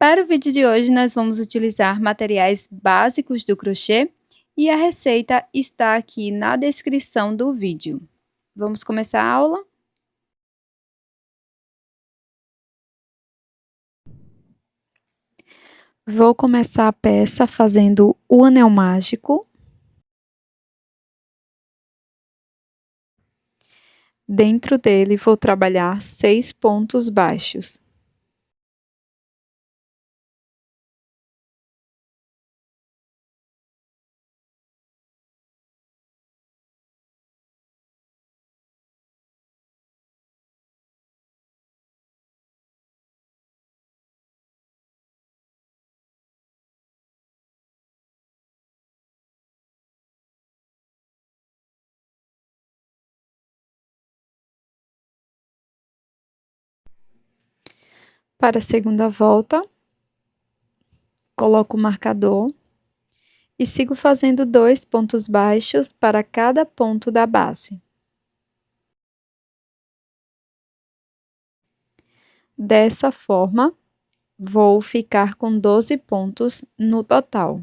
Para o vídeo de hoje, nós vamos utilizar materiais básicos do crochê e a receita está aqui na descrição do vídeo. Vamos começar a aula? Vou começar a peça fazendo o anel mágico. Dentro dele, vou trabalhar 6 pontos baixos. Para a segunda volta, coloco o marcador e sigo fazendo 2 pontos baixos para cada ponto da base. Dessa forma, vou ficar com 12 pontos no total.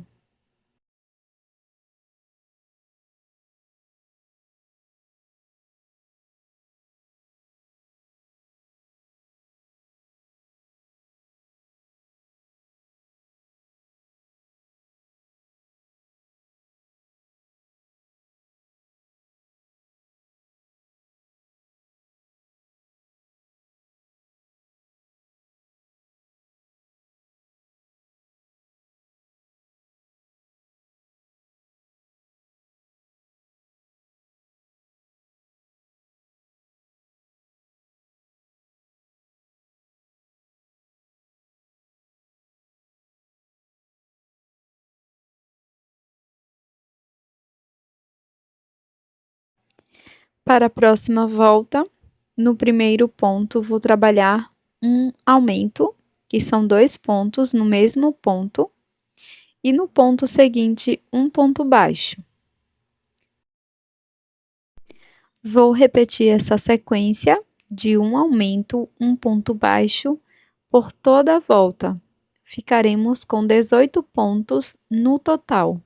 Para a próxima volta, no primeiro ponto, vou trabalhar um aumento, que são 2 pontos no mesmo ponto, e no ponto seguinte, um ponto baixo. Vou repetir essa sequência de um aumento, um ponto baixo, por toda a volta. Ficaremos com 18 pontos no total.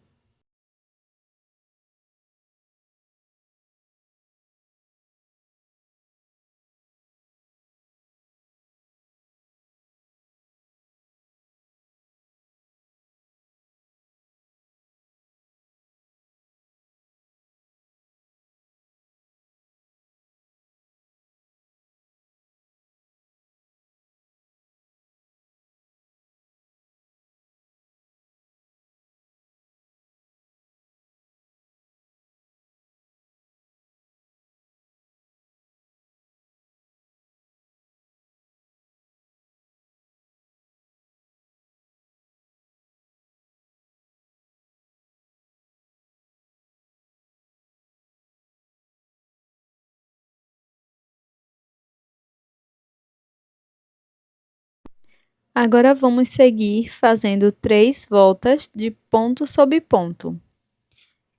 Agora, vamos seguir fazendo 3 voltas de ponto sobre ponto,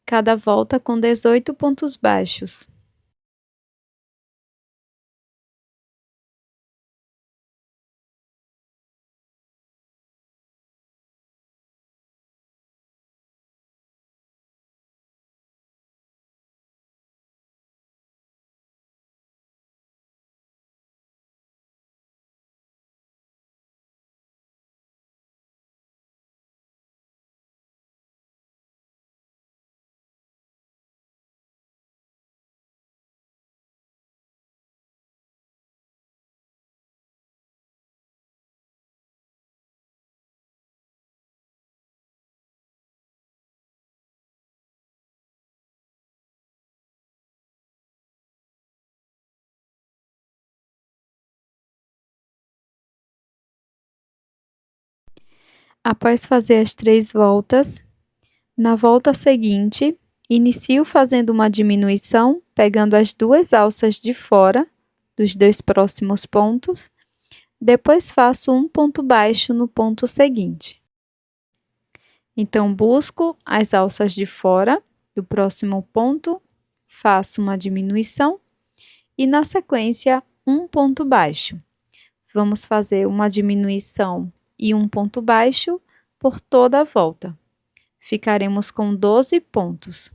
cada volta com 18 pontos baixos. Após fazer as 3 voltas, na volta seguinte, inicio fazendo uma diminuição, pegando as 2 alças de fora dos 2 próximos pontos, depois faço um ponto baixo no ponto seguinte. Então, busco as alças de fora do próximo ponto, faço uma diminuição e, na sequência, um ponto baixo. Vamos fazer uma diminuição e um ponto baixo por toda a volta. Ficaremos com 12 pontos.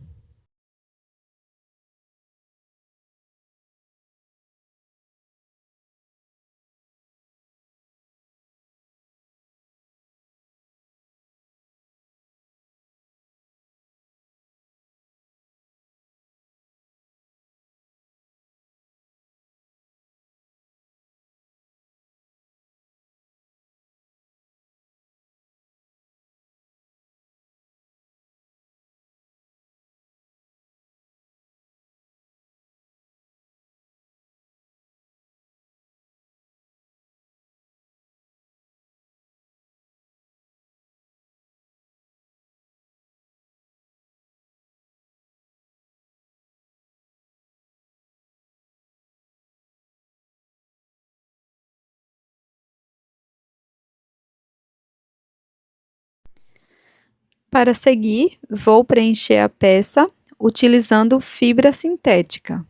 Para seguir, vou preencher a peça utilizando fibra sintética.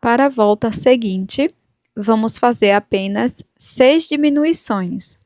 Para a volta seguinte, vamos fazer apenas 6 diminuições.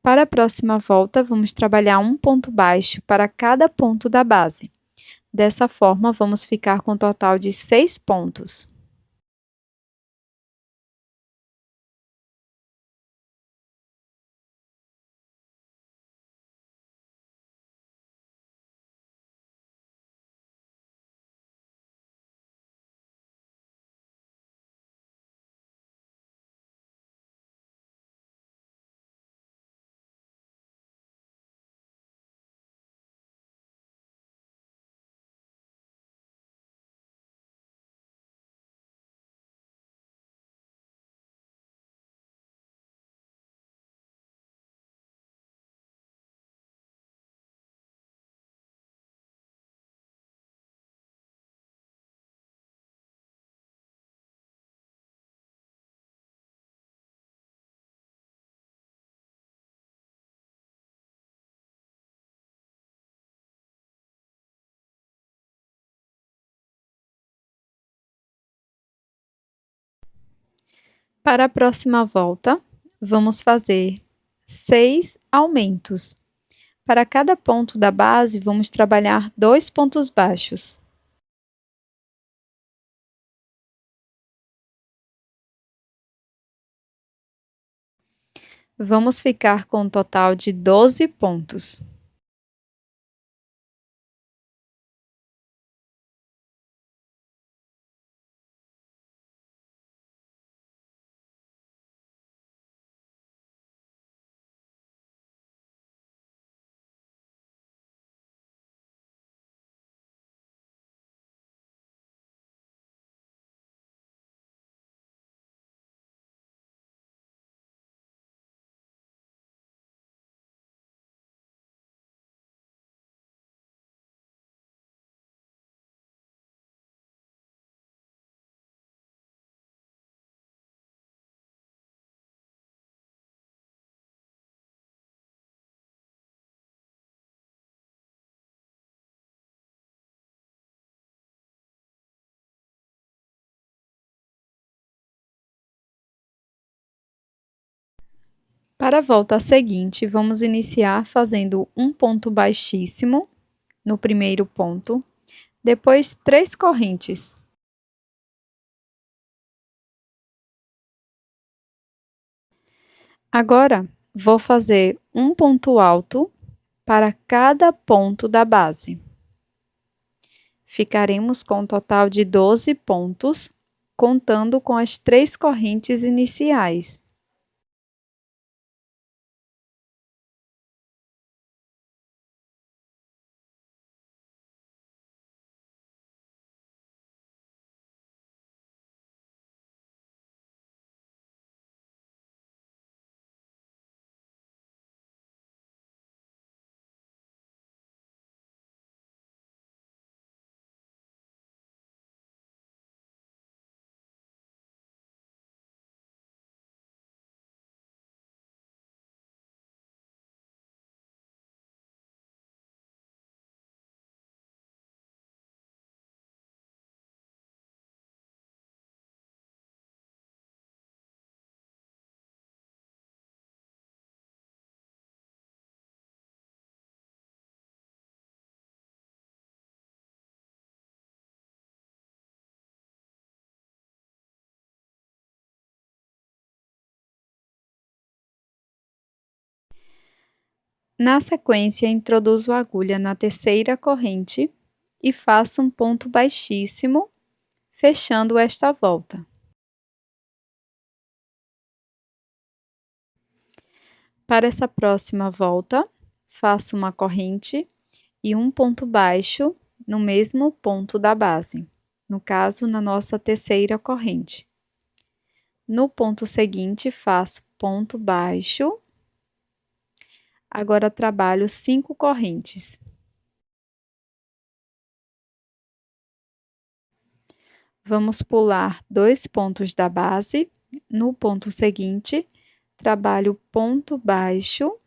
Para a próxima volta, vamos trabalhar um ponto baixo para cada ponto da base. Dessa forma, vamos ficar com um total de 6 pontos. Para a próxima volta, vamos fazer 6 aumentos. Para cada ponto da base, vamos trabalhar 2 pontos baixos. Vamos ficar com um total de 12 pontos. Para a volta seguinte, vamos iniciar fazendo um ponto baixíssimo no primeiro ponto, depois 3 correntes. Agora, vou fazer um ponto alto para cada ponto da base. Ficaremos com um total de 12 pontos, contando com as 3 correntes iniciais. Na sequência, introduzo a agulha na terceira corrente e faço um ponto baixíssimo, fechando esta volta. Para essa próxima volta, faço uma corrente e um ponto baixo no mesmo ponto da base, no caso, na nossa terceira corrente. No ponto seguinte, faço ponto baixo. Agora, trabalho 5 correntes. Vamos pular 2 pontos da base. No ponto seguinte, trabalho ponto baixo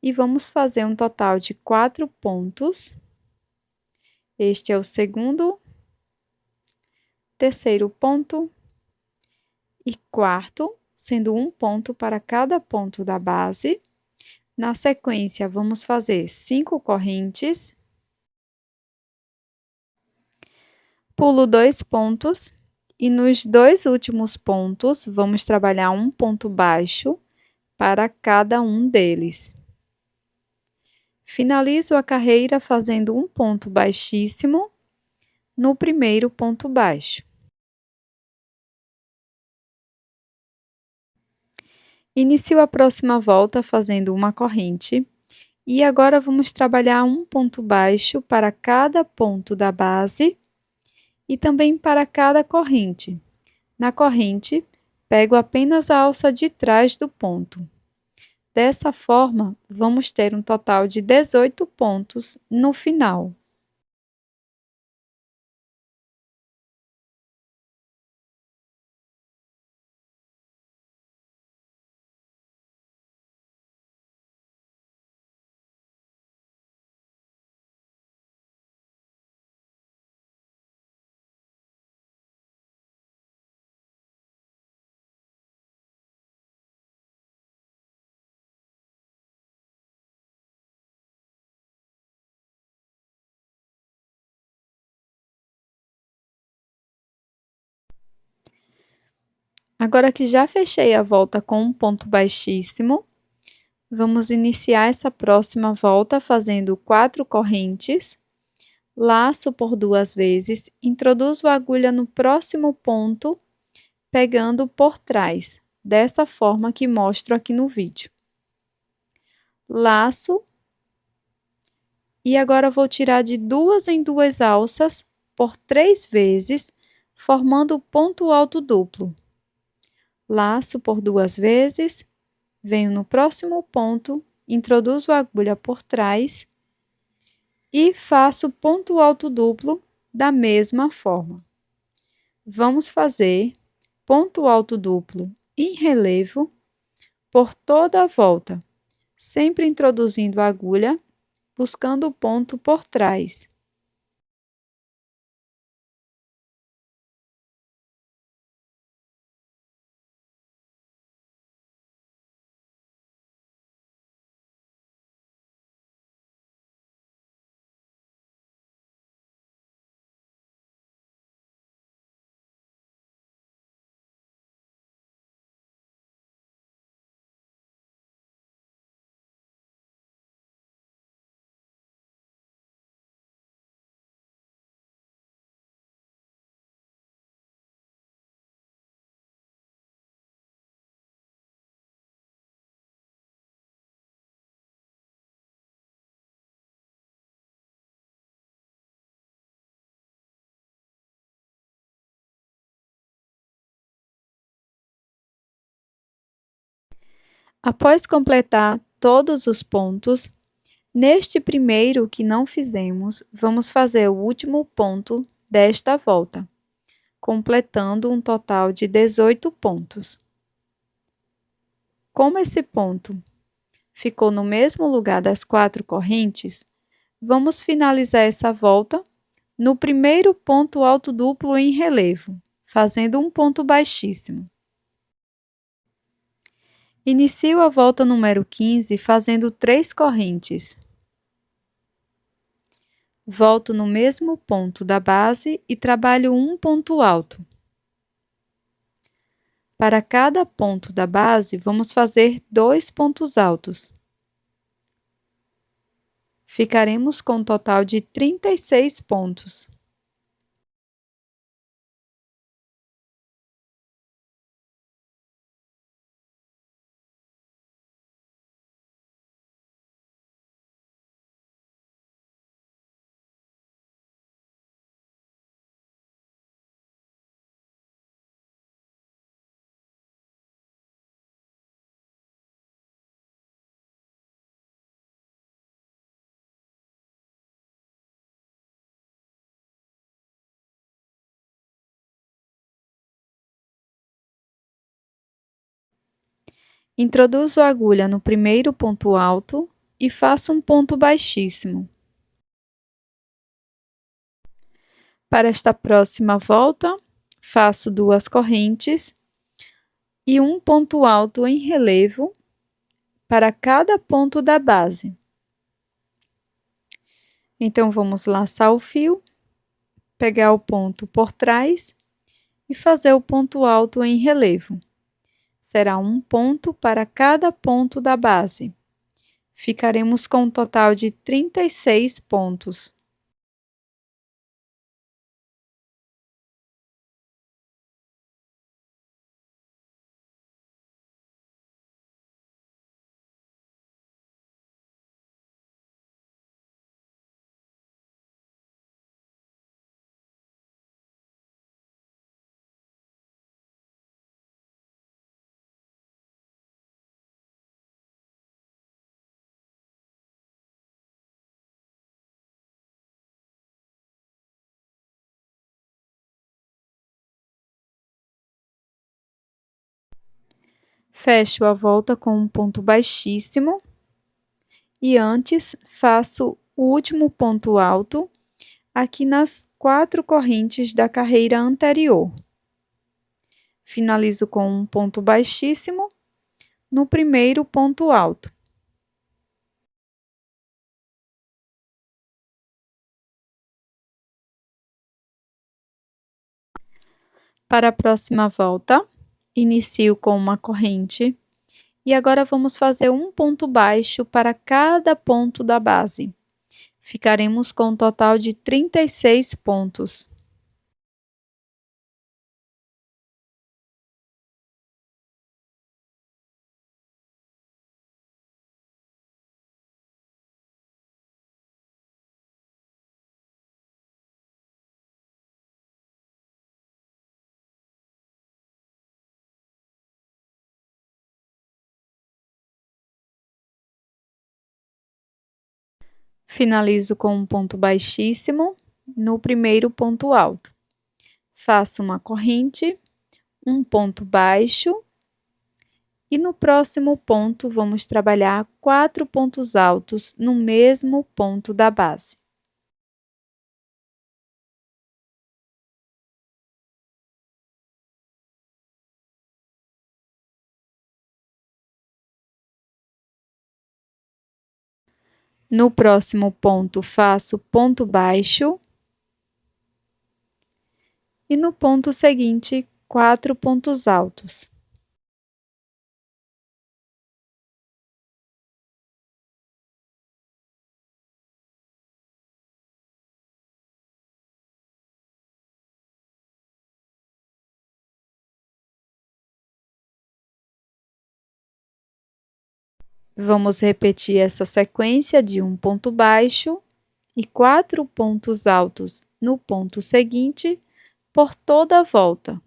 e vamos fazer um total de 4 pontos. Este é o segundo, terceiro ponto e quarto, sendo um ponto para cada ponto da base. Na sequência, vamos fazer 5 correntes. Pulo 2 pontos e nos 2 últimos pontos, vamos trabalhar um ponto baixo para cada um deles. Finalizo a carreira fazendo um ponto baixíssimo no primeiro ponto baixo. Inicio a próxima volta fazendo uma corrente e agora vamos trabalhar um ponto baixo para cada ponto da base e também para cada corrente. Na corrente, pego apenas a alça de trás do ponto. Dessa forma, vamos ter um total de 18 pontos no final. Agora que já fechei a volta com um ponto baixíssimo, vamos iniciar essa próxima volta fazendo 4 correntes, laço por 2 vezes, introduzo a agulha no próximo ponto, pegando por trás, dessa forma que mostro aqui no vídeo. Laço, e agora vou tirar de 2 em 2 alças por 3 vezes, formando ponto alto duplo. Laço por 2 vezes, venho no próximo ponto, introduzo a agulha por trás e faço ponto alto duplo da mesma forma. Vamos fazer ponto alto duplo em relevo por toda a volta, sempre introduzindo a agulha, buscando o ponto por trás. Após completar todos os pontos, neste primeiro que não fizemos, vamos fazer o último ponto desta volta, completando um total de 18 pontos. Como esse ponto ficou no mesmo lugar das 4 correntes, vamos finalizar essa volta no primeiro ponto alto duplo em relevo, fazendo um ponto baixíssimo. Inicio a volta número 15 fazendo 3 correntes. Volto no mesmo ponto da base e trabalho um ponto alto. Para cada ponto da base, vamos fazer 2 pontos altos. Ficaremos com um total de 36 pontos. Introduzo a agulha no primeiro ponto alto e faço um ponto baixíssimo. Para esta próxima volta, faço 2 correntes e um ponto alto em relevo para cada ponto da base. Então, vamos laçar o fio, pegar o ponto por trás e fazer o ponto alto em relevo. Será um ponto para cada ponto da base. Ficaremos com um total de 36 pontos. Fecho a volta com um ponto baixíssimo e antes faço o último ponto alto aqui nas 4 correntes da carreira anterior. Finalizo com um ponto baixíssimo no primeiro ponto alto. Para a próxima volta, inicio com uma corrente e agora vamos fazer um ponto baixo para cada ponto da base. Ficaremos com um total de 36 pontos. Finalizo com um ponto baixíssimo no primeiro ponto alto. Faço uma corrente, um ponto baixo e no próximo ponto vamos trabalhar 4 pontos altos no mesmo ponto da base. No próximo ponto, faço ponto baixo e no ponto seguinte, 4 pontos altos. Vamos repetir essa sequência de um ponto baixo e 4 pontos altos no ponto seguinte por toda a volta.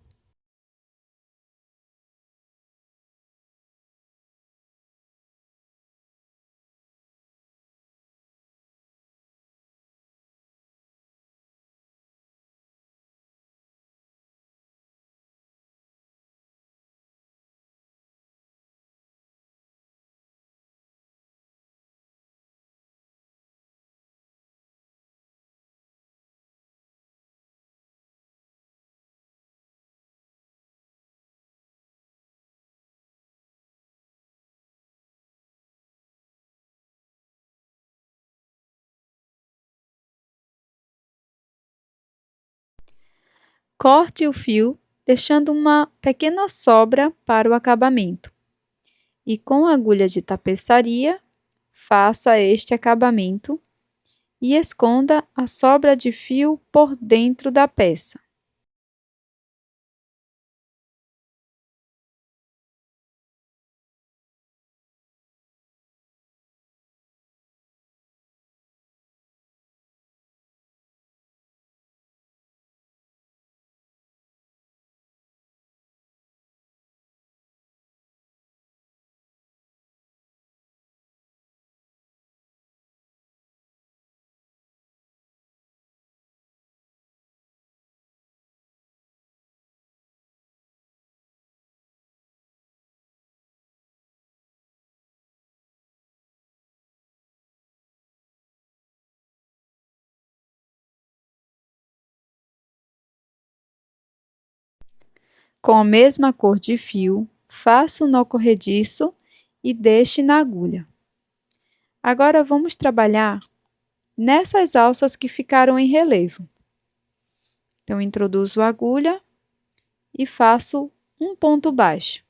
Corte o fio, deixando uma pequena sobra para o acabamento. E com a agulha de tapeçaria, faça este acabamento e esconda a sobra de fio por dentro da peça. Com a mesma cor de fio, faça um nó corrediço e deixe na agulha. Agora vamos trabalhar nessas alças que ficaram em relevo. Então, introduzo a agulha e faço um ponto baixo.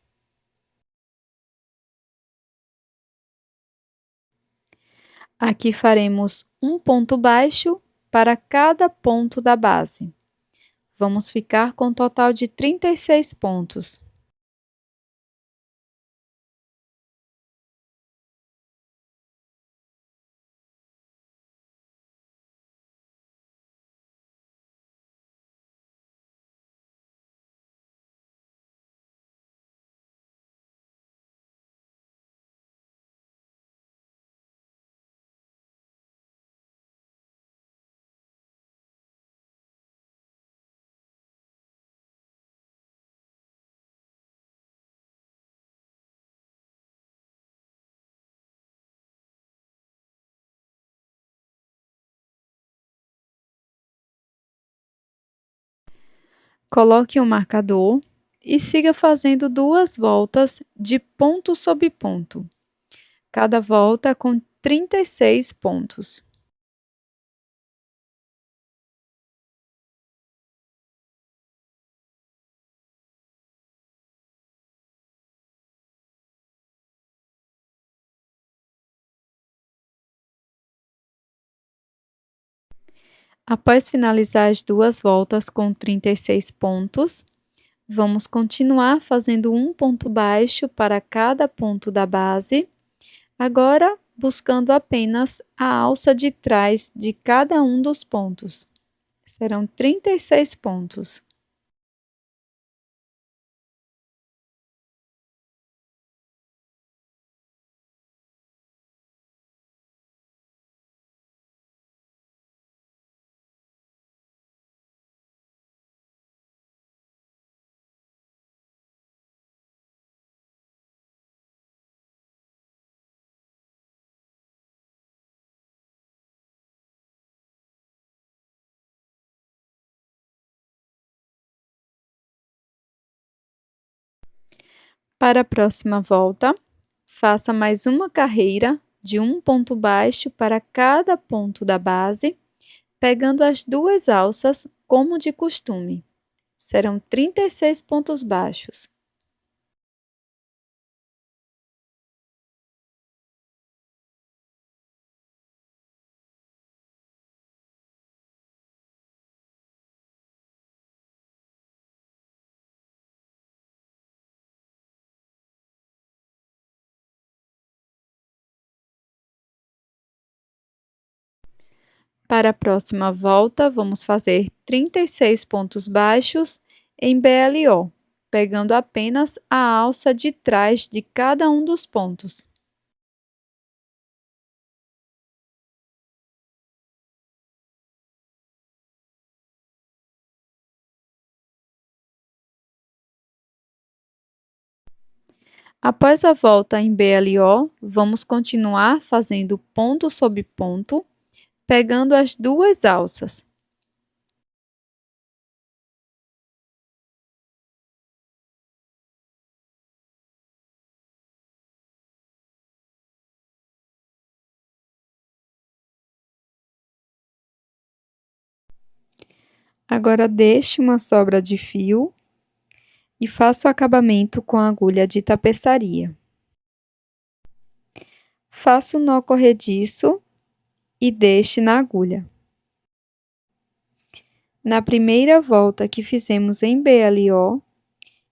Aqui faremos um ponto baixo para cada ponto da base. Vamos ficar com um total de 36 pontos. Coloque um marcador e siga fazendo 2 voltas de ponto sobre ponto, cada volta com 36 pontos. Após finalizar as 2 voltas com 36 pontos, vamos continuar fazendo um ponto baixo para cada ponto da base, agora buscando apenas a alça de trás de cada um dos pontos. Serão 36 pontos. Para a próxima volta, faça mais uma carreira de um ponto baixo para cada ponto da base, pegando as 2 alças como de costume. Serão 36 pontos baixos. Para a próxima volta, vamos fazer 36 pontos baixos em BLO, pegando apenas a alça de trás de cada um dos pontos. Após a volta em BLO, vamos continuar fazendo ponto sobre ponto, pegando as 2 alças. Agora deixe uma sobra de fio e faça o acabamento com a agulha de tapeçaria. Faça o nó corrediço e deixe na agulha. Na primeira volta que fizemos em BLO,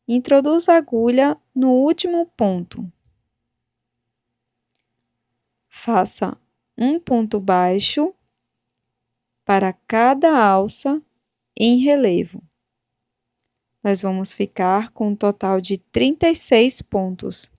introduza a agulha no último ponto. Faça um ponto baixo para cada alça em relevo. Nós vamos ficar com um total de 36 pontos.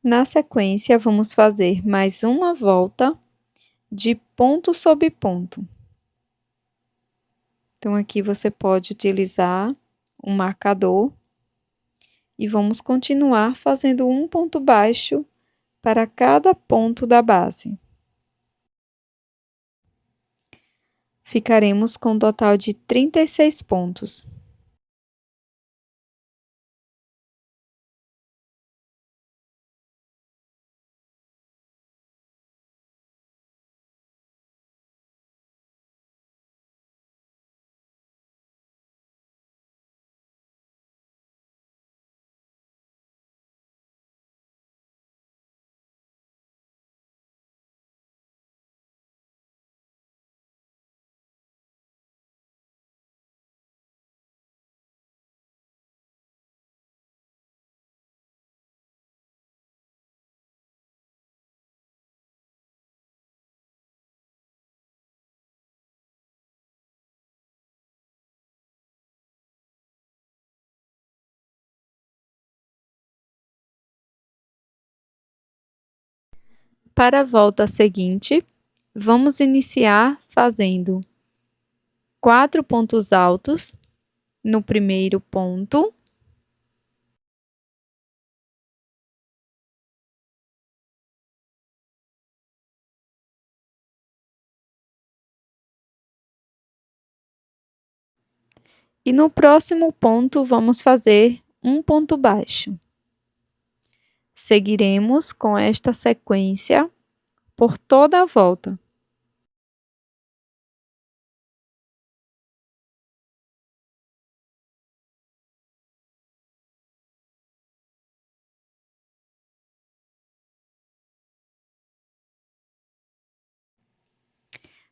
Na sequência, vamos fazer mais uma volta de ponto sobre ponto. Então, aqui você pode utilizar um marcador e vamos continuar fazendo um ponto baixo para cada ponto da base. Ficaremos com um total de 36 pontos. Para a volta seguinte, vamos iniciar fazendo 4 pontos altos no primeiro ponto. E no próximo ponto, vamos fazer um ponto baixo. Seguiremos com esta sequência por toda a volta.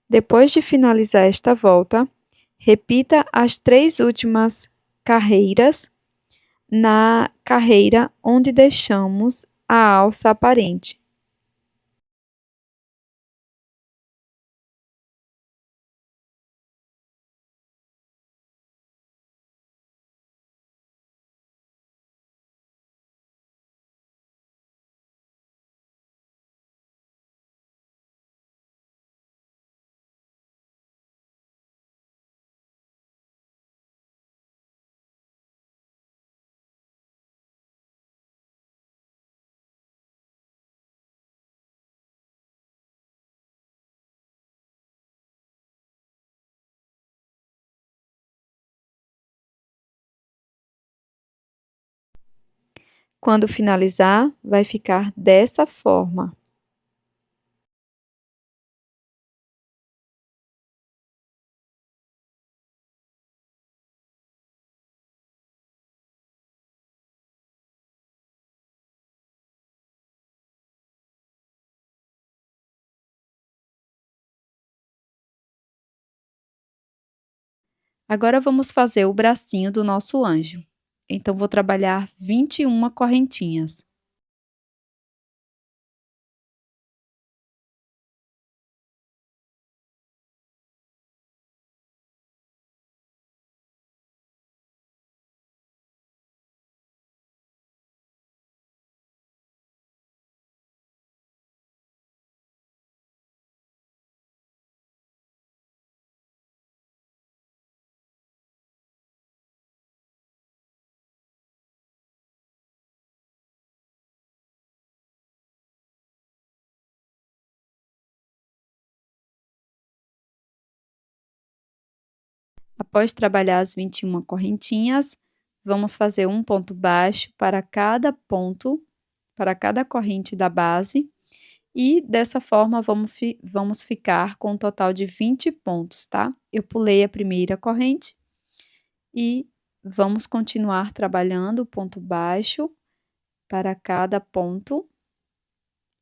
Depois de finalizar esta volta, repita as 3 últimas carreiras na carreira onde deixamos a alça aparente. Quando finalizar, vai ficar dessa forma. Agora vamos fazer o bracinho do nosso anjo. Então, vou trabalhar 21 correntinhas. Após trabalhar as 21 correntinhas, vamos fazer um ponto baixo para cada ponto, para cada corrente da base, e dessa forma vamos ficar com um total de 20 pontos, tá? Eu pulei a primeira corrente e vamos continuar trabalhando o ponto baixo para cada ponto.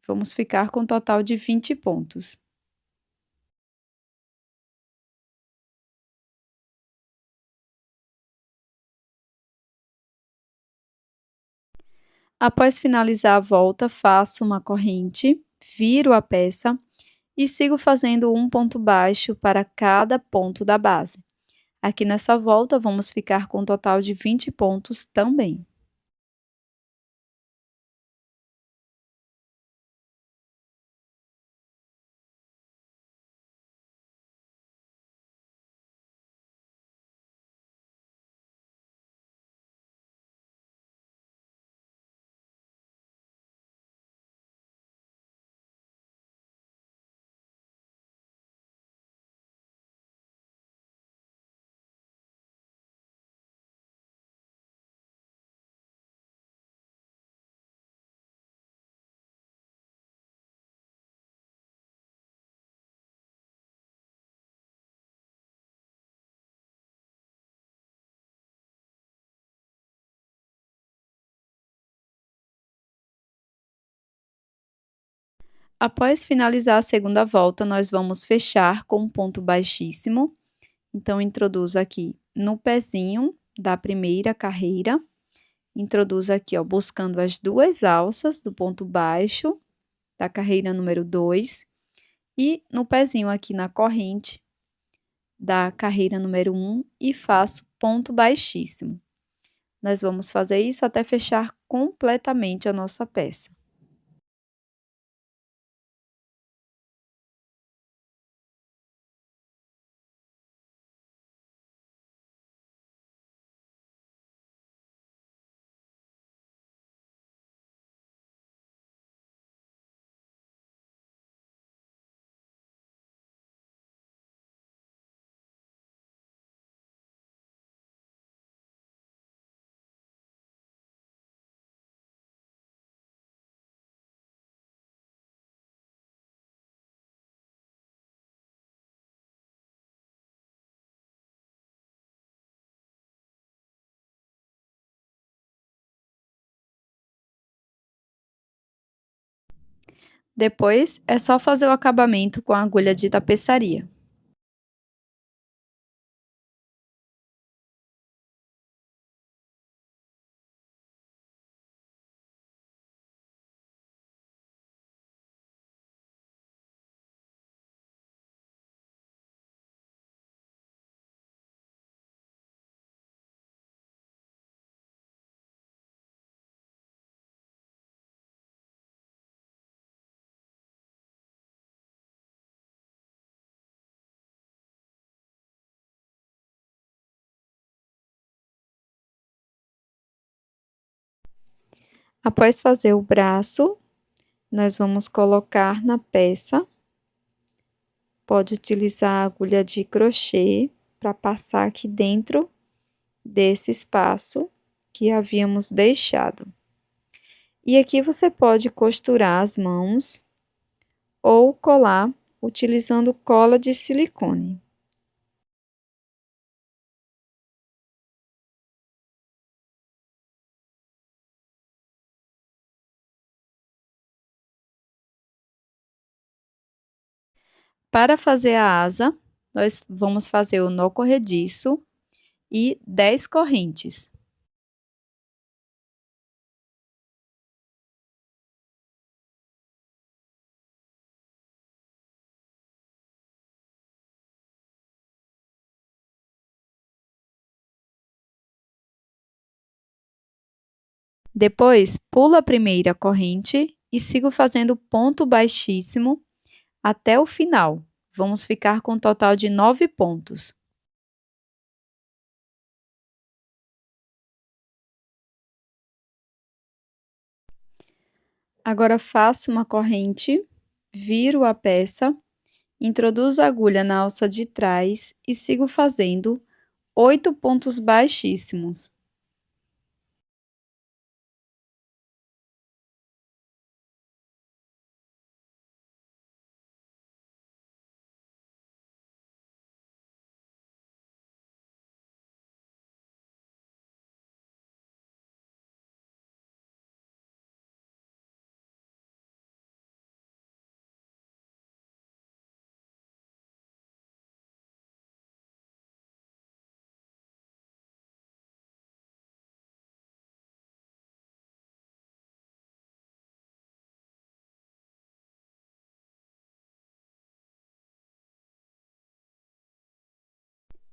Vamos ficar com um total de 20 pontos. Após finalizar a volta, faço uma corrente, viro a peça e sigo fazendo um ponto baixo para cada ponto da base. Aqui nessa volta, vamos ficar com um total de 20 pontos também. Após finalizar a segunda volta, nós vamos fechar com um ponto baixíssimo. Então, introduzo aqui no pezinho da primeira carreira, introduzo aqui, ó, buscando as duas alças do ponto baixo da carreira número 2 e no pezinho aqui na corrente da carreira número 1 e faço ponto baixíssimo. Nós vamos fazer isso até fechar completamente a nossa peça. Depois, é só fazer o acabamento com a agulha de tapeçaria. Após fazer o braço, nós vamos colocar na peça. Pode utilizar a agulha de crochê para passar aqui dentro desse espaço que havíamos deixado. E aqui você pode costurar as mãos ou colar utilizando cola de silicone. Para fazer a asa, nós vamos fazer o nó corrediço e 10 correntes. Depois, pulo a primeira corrente e sigo fazendo ponto baixíssimo até o final. Vamos ficar com um total de 9 pontos. Agora, faço uma corrente, viro a peça, introduzo a agulha na alça de trás e sigo fazendo 8 pontos baixíssimos.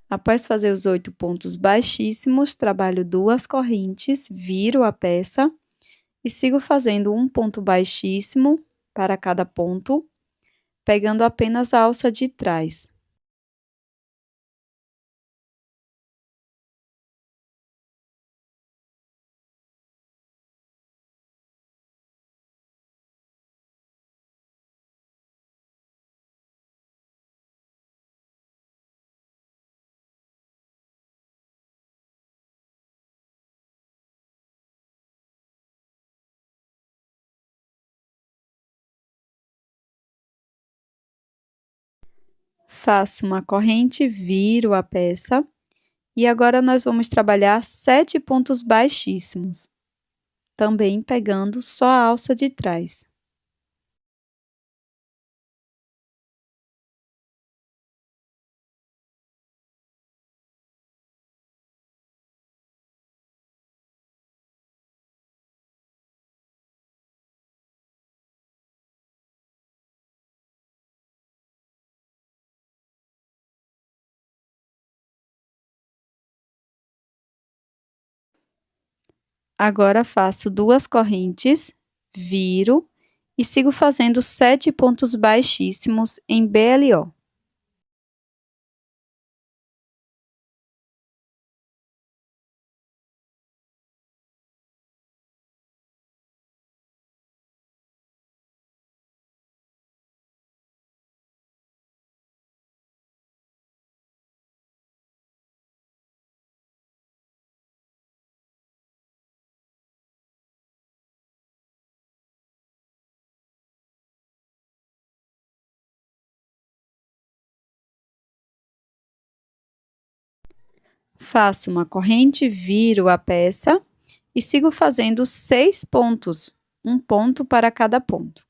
Após fazer os 8 pontos baixíssimos, trabalho 2 correntes, viro a peça e sigo fazendo um ponto baixíssimo para cada ponto, pegando apenas a alça de trás. Faço uma corrente, viro a peça e agora nós vamos trabalhar 7 pontos baixíssimos, também pegando só a alça de trás. Agora faço 2 correntes, viro e sigo fazendo 7 pontos baixíssimos em BLO. Faço uma corrente, viro a peça e sigo fazendo 6 pontos, um ponto para cada ponto.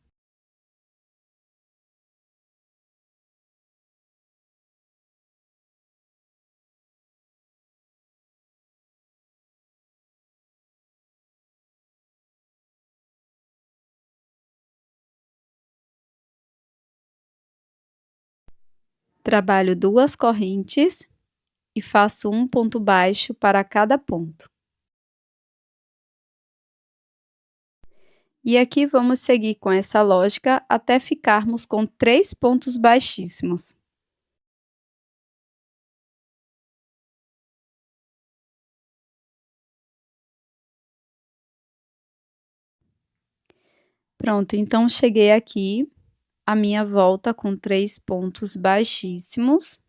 Trabalho 2 correntes e faço um ponto baixo para cada ponto. E aqui vamos seguir com essa lógica até ficarmos com 3 pontos baixíssimos. Pronto, então cheguei aqui, a minha volta com 3 pontos baixíssimos.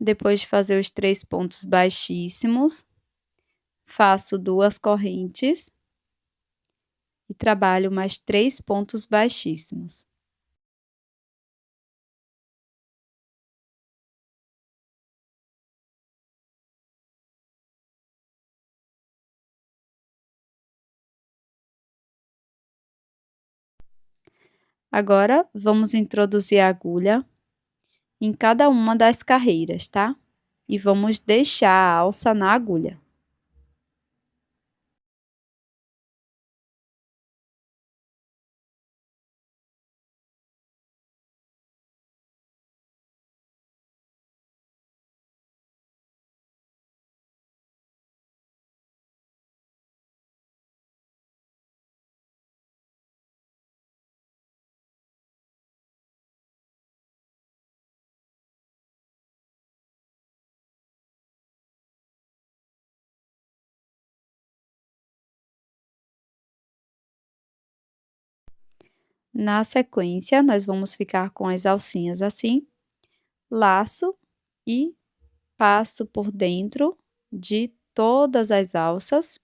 Depois de fazer os 3 pontos baixíssimos, faço 2 correntes e trabalho mais 3 pontos baixíssimos. Agora, vamos introduzir a agulha em cada uma das carreiras, tá? E vamos deixar a alça na agulha. Na sequência, nós vamos ficar com as alcinhas assim, laço e passo por dentro de todas as alças,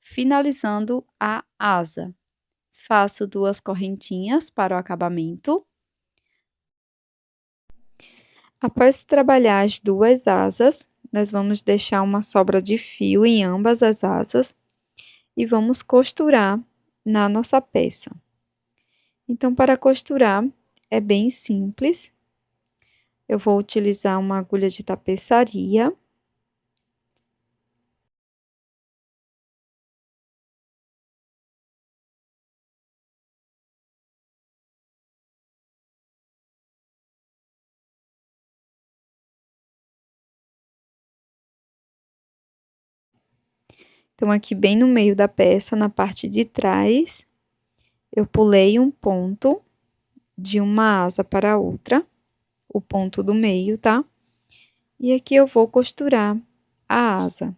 finalizando a asa. Faço 2 correntinhas para o acabamento. Após trabalhar as 2 asas, nós vamos deixar uma sobra de fio em ambas as asas e vamos costurar na nossa peça. Então, para costurar, é bem simples. Eu vou utilizar uma agulha de tapeçaria. Então, aqui bem no meio da peça, na parte de trás, eu pulei um ponto de uma asa para a outra, o ponto do meio, tá? E aqui eu vou costurar a asa.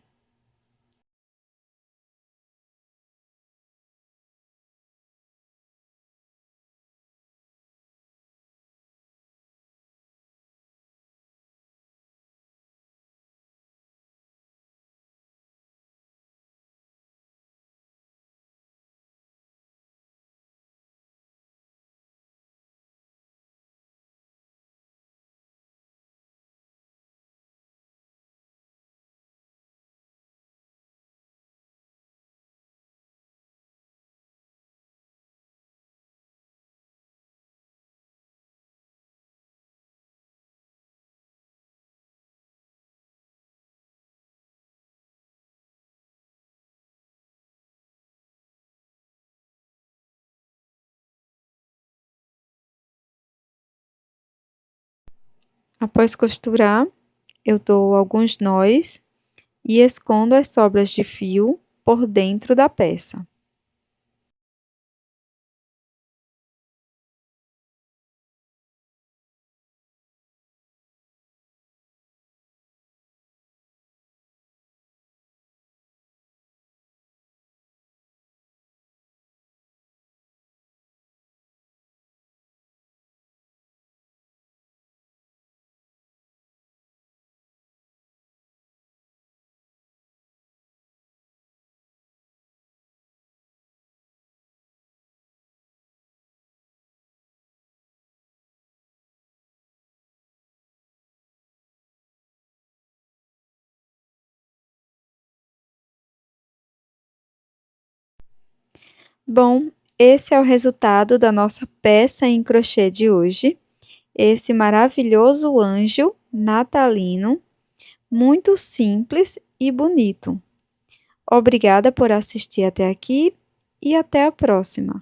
Após costurar, eu dou alguns nós e escondo as sobras de fio por dentro da peça. Bom, esse é o resultado da nossa peça em crochê de hoje. Esse maravilhoso anjo natalino, muito simples e bonito. Obrigada por assistir até aqui e até a próxima!